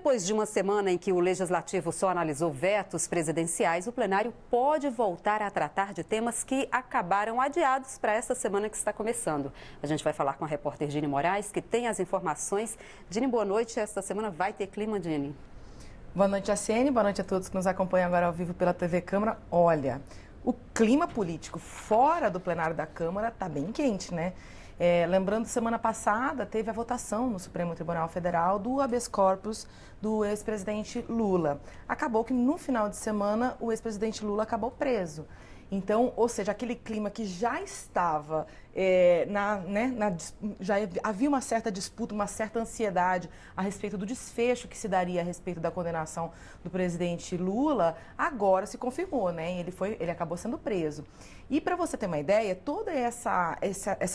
Depois de uma semana em que o Legislativo só analisou vetos presidenciais, o plenário pode voltar a tratar de temas que acabaram adiados para esta semana que está começando. A gente vai falar com a repórter Dini Moraes, que tem as informações. Dini, boa noite. Esta semana vai ter clima, Dini? Boa noite, Jaciene. Boa noite a todos que nos acompanham agora ao vivo pela TV Câmara. Olha, o clima político fora do plenário da Câmara está bem quente, né? Lembrando, semana passada teve a votação no Supremo Tribunal Federal do habeas corpus do ex-presidente Lula. Acabou que no final de semana o ex-presidente Lula acabou preso. Então, ou seja, aquele clima que já estava, já havia uma certa disputa, uma certa ansiedade a respeito do desfecho que se daria a respeito da condenação do presidente Lula, agora se confirmou, né? Ele acabou sendo preso. E para você ter uma ideia, toda essa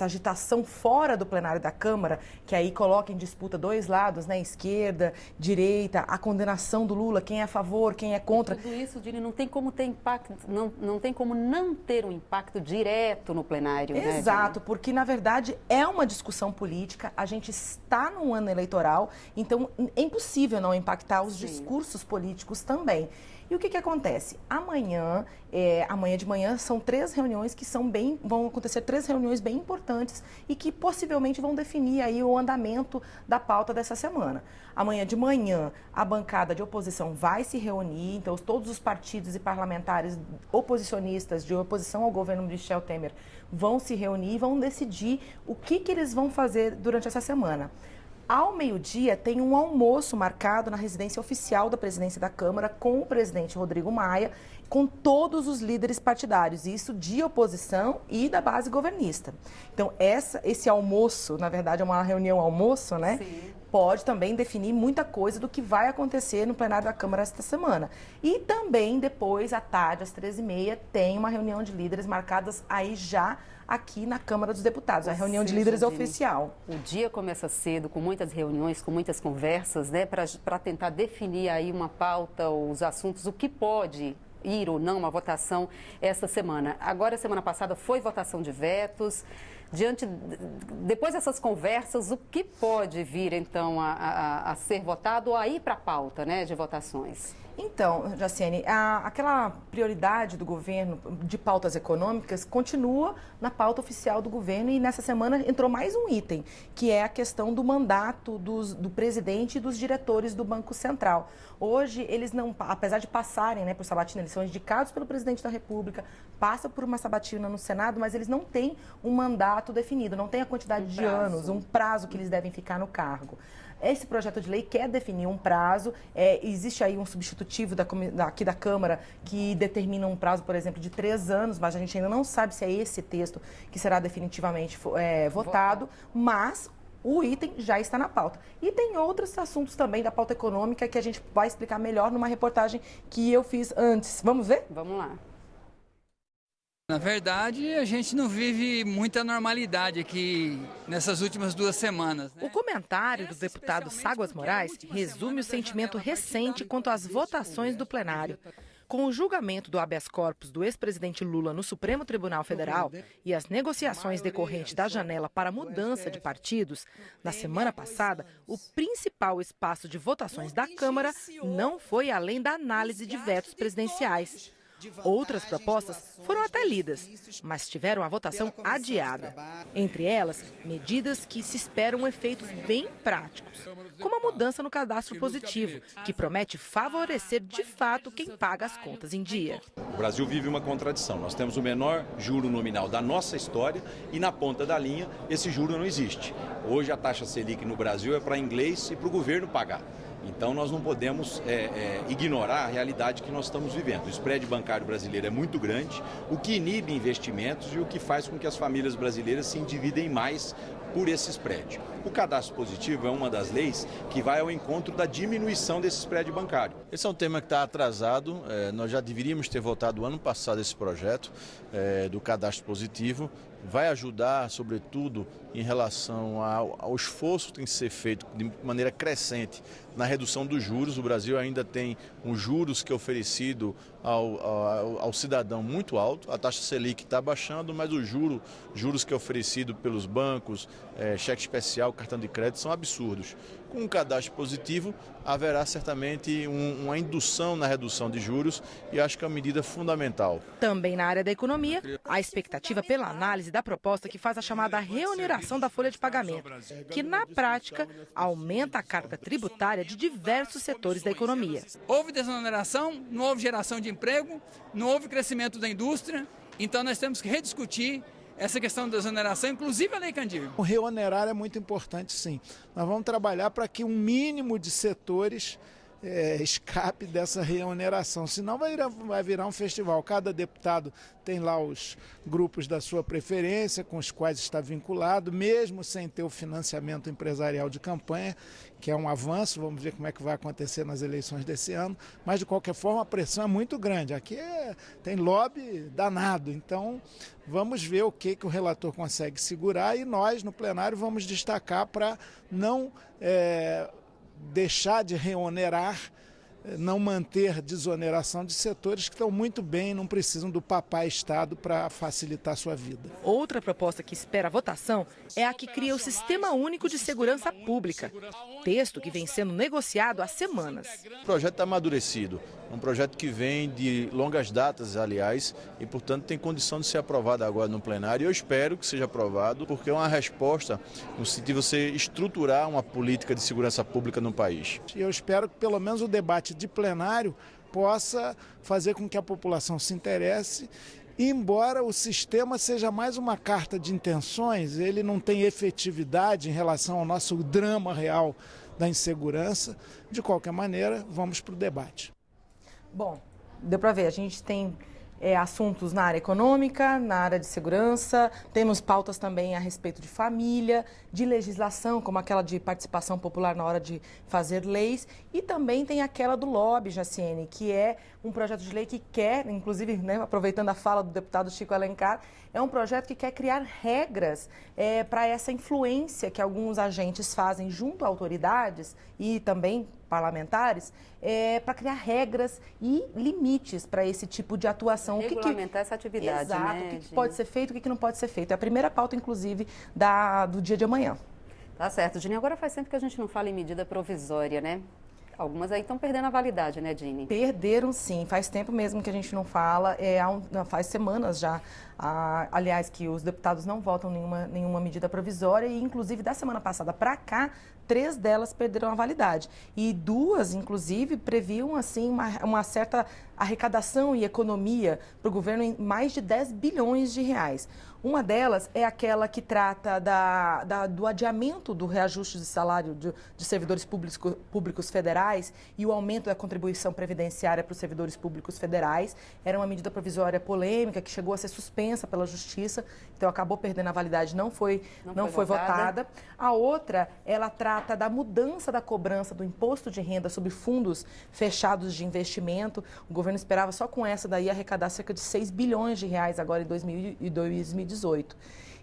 agitação fora do plenário da Câmara, que aí coloca em disputa dois lados, né? Esquerda, direita, a condenação do Lula, quem é a favor, quem é contra. Tudo isso, Dini, não tem como ter impacto, não tem como não ter um impacto direto no plenário, né? Exato, porque na verdade é uma discussão política, a gente está num ano eleitoral, então é impossível não impactar os discursos políticos também. E o que acontece? Amanhã de manhã, são três reuniões que vão acontecer três reuniões bem importantes e que possivelmente vão definir aí o andamento da pauta dessa semana. Amanhã de manhã, a bancada de oposição vai se reunir, então todos os partidos e parlamentares oposicionistas de oposição ao governo Michel Temer vão se reunir e vão decidir o que eles vão fazer durante essa semana. Ao meio-dia, tem um almoço marcado na residência oficial da presidência da Câmara com o presidente Rodrigo Maia, com todos os líderes partidários, isso de oposição e da base governista. Então, esse almoço, na verdade, é uma reunião almoço, né? Sim. Pode também definir muita coisa do que vai acontecer no plenário da Câmara esta semana. E também, depois, à tarde, às 13h30, tem uma reunião de líderes marcadas aí já aqui na Câmara dos Deputados, a reunião de líderes oficial. O dia começa cedo, com muitas reuniões, com muitas conversas, né, para tentar definir aí uma pauta, os assuntos, o que pode ir ou não uma votação essa semana. Agora, semana passada, foi votação de vetos. Depois dessas conversas, o que pode vir, então, a ser votado ou a ir para a pauta, né, de votações? Então, Jaciene, aquela prioridade do governo de pautas econômicas continua na pauta oficial do governo e nessa semana entrou mais um item, que é a questão do mandato do presidente e dos diretores do Banco Central. Hoje, eles não, apesar de passarem, né, por sabatina, eles são indicados pelo presidente da República, passam por uma sabatina no Senado, mas eles não têm um mandato definido, não tem a quantidade de anos, um prazo que eles devem ficar no cargo. Esse projeto de lei quer definir um prazo, existe aí um substitutivo aqui da Câmara que determina um prazo, por exemplo, de 3 anos, mas a gente ainda não sabe se é esse texto que será definitivamente votado, mas o item já está na pauta. E tem outros assuntos também da pauta econômica que a gente vai explicar melhor numa reportagem que eu fiz antes. Vamos ver? Vamos lá. Na verdade, a gente não vive muita normalidade aqui nessas últimas 2 semanas, né? O comentário do deputado Ságuas Moraes resume o sentimento recente quanto às votações do plenário. Com o julgamento do habeas corpus do ex-presidente Lula no Supremo Tribunal Federal e as negociações decorrentes da janela para mudança de partidos, na semana passada, o principal espaço de votações da Câmara não foi além da análise de vetos presidenciais. Outras propostas foram até lidas, mas tiveram a votação adiada. Entre elas, medidas que se esperam efeitos bem práticos, como a mudança no cadastro positivo, que promete favorecer de fato quem paga as contas em dia. O Brasil vive uma contradição. Nós temos o menor juro nominal da nossa história e na ponta da linha esse juro não existe. Hoje a taxa Selic no Brasil é para inglês e para o governo pagar. Então, nós não podemos ignorar a realidade que nós estamos vivendo. O spread bancário brasileiro é muito grande, o que inibe investimentos e o que faz com que as famílias brasileiras se endividem mais por esse spread. O cadastro positivo é uma das leis que vai ao encontro da diminuição desse spread bancário. Esse é um tema que está atrasado, nós já deveríamos ter votado ano passado esse projeto do cadastro positivo. Vai ajudar, sobretudo, em relação ao esforço que tem que ser feito de maneira crescente na redução dos juros. O Brasil ainda tem um juros que é oferecido ao cidadão muito alto. A taxa Selic está baixando, mas os juros que é oferecido pelos bancos, cheque especial o cartão de crédito são absurdos. Com um cadastro positivo, haverá certamente uma indução na redução de juros e acho que é uma medida fundamental. Também na área da economia, a expectativa pela análise da proposta que faz a chamada reoneração da folha de pagamento, que na prática aumenta a carga tributária de diversos setores da economia. Houve desoneração, não houve geração de emprego, não houve crescimento da indústria, então nós temos que rediscutir essa questão da desoneração, inclusive a Lei Candir. O reonerar é muito importante, sim. Nós vamos trabalhar para que um mínimo de setores escape dessa reoneração, senão vai virar um festival. Cada deputado tem lá os grupos da sua preferência, com os quais está vinculado, mesmo sem ter o financiamento empresarial de campanha, que é um avanço. Vamos ver como é que vai acontecer nas eleições desse ano, mas de qualquer forma a pressão é muito grande. Aqui tem lobby danado, então vamos ver o que o relator consegue segurar e nós no plenário vamos destacar para não deixar de reonerar, não manter desoneração de setores que estão muito bem e não precisam do papai Estado para facilitar a sua vida. Outra proposta que espera votação é a que cria o Sistema Único de Segurança Pública, texto que vem sendo negociado há semanas. O projeto está amadurecido, é um projeto que vem de longas datas, aliás, e, portanto, tem condição de ser aprovado agora no plenário. Eu espero que seja aprovado, porque é uma resposta no sentido de você estruturar uma política de segurança pública no país. E eu espero que, pelo menos, o debate de plenário possa fazer com que a população se interesse. Embora o sistema seja mais uma carta de intenções, ele não tem efetividade em relação ao nosso drama real da insegurança. De qualquer maneira, vamos para o debate. Bom, deu para ver, a gente tem assuntos na área econômica, na área de segurança, temos pautas também a respeito de família, de legislação, como aquela de participação popular na hora de fazer leis, e também tem aquela do lobby, Jaciene, que é um projeto de lei que quer, inclusive, né, aproveitando a fala do deputado Chico Alencar, é um projeto que quer criar regras para essa influência que alguns agentes fazem junto a autoridades e também parlamentares, para criar regras e limites para esse tipo de atuação. Regulamentar essa atividade, exato, né? O que pode ser feito e o que não pode ser feito. É a primeira pauta, inclusive, do dia de amanhã. Tá certo, Dini. Agora faz tempo que a gente não fala em medida provisória, né? Algumas aí estão perdendo a validade, né, Dini? Perderam, sim. Faz tempo mesmo que a gente não fala. Faz semanas já, aliás, que os deputados não votam nenhuma medida provisória e, inclusive, da semana passada para cá, 3 delas perderam a validade. E 2, inclusive, previam, assim, uma certa arrecadação e economia para o governo em mais de 10 bilhões de reais. Uma delas é aquela que trata do adiamento do reajuste de salário de servidores públicos federais e o aumento da contribuição previdenciária para os servidores públicos federais. Era uma medida provisória polêmica que chegou a ser suspensa pela Justiça, então acabou perdendo a validade, não foi votada. A outra, ela trata da mudança da cobrança do imposto de renda sobre fundos fechados de investimento. O governo esperava só com essa daí arrecadar cerca de 6 bilhões de reais agora em 2018.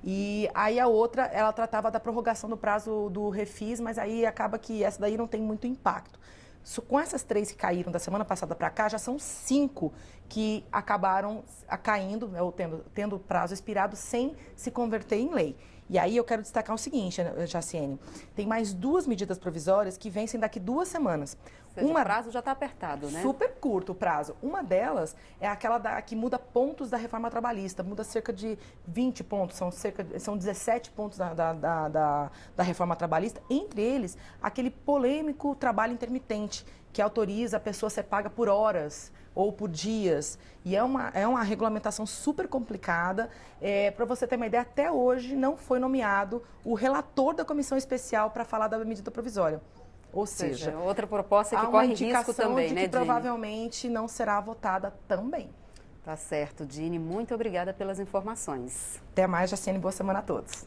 E aí a outra, ela tratava da prorrogação do prazo do refis, mas aí acaba que essa daí não tem muito impacto. Com essas 3 que caíram da semana passada para cá, já são 5 que acabaram caindo, ou tendo prazo expirado sem se converter em lei. E aí eu quero destacar o seguinte, Jaciene, tem mais 2 medidas provisórias que vencem daqui 2 semanas. Ou seja, o prazo já está apertado, né? Super curto o prazo. Uma delas é aquela que muda pontos da reforma trabalhista, muda cerca de 20 pontos, são 17 pontos da reforma trabalhista, entre eles aquele polêmico trabalho intermitente, que autoriza a pessoa a ser paga por horas ou por dias. E é uma regulamentação super complicada. Para você ter uma ideia, até hoje não foi nomeado o relator da comissão especial para falar da medida provisória. Ou seja, outra proposta que corre risco também, né, Dini? Provavelmente não será votada também. Tá certo, Dini. Muito obrigada pelas informações. Até mais, Jaciene. Boa semana a todos.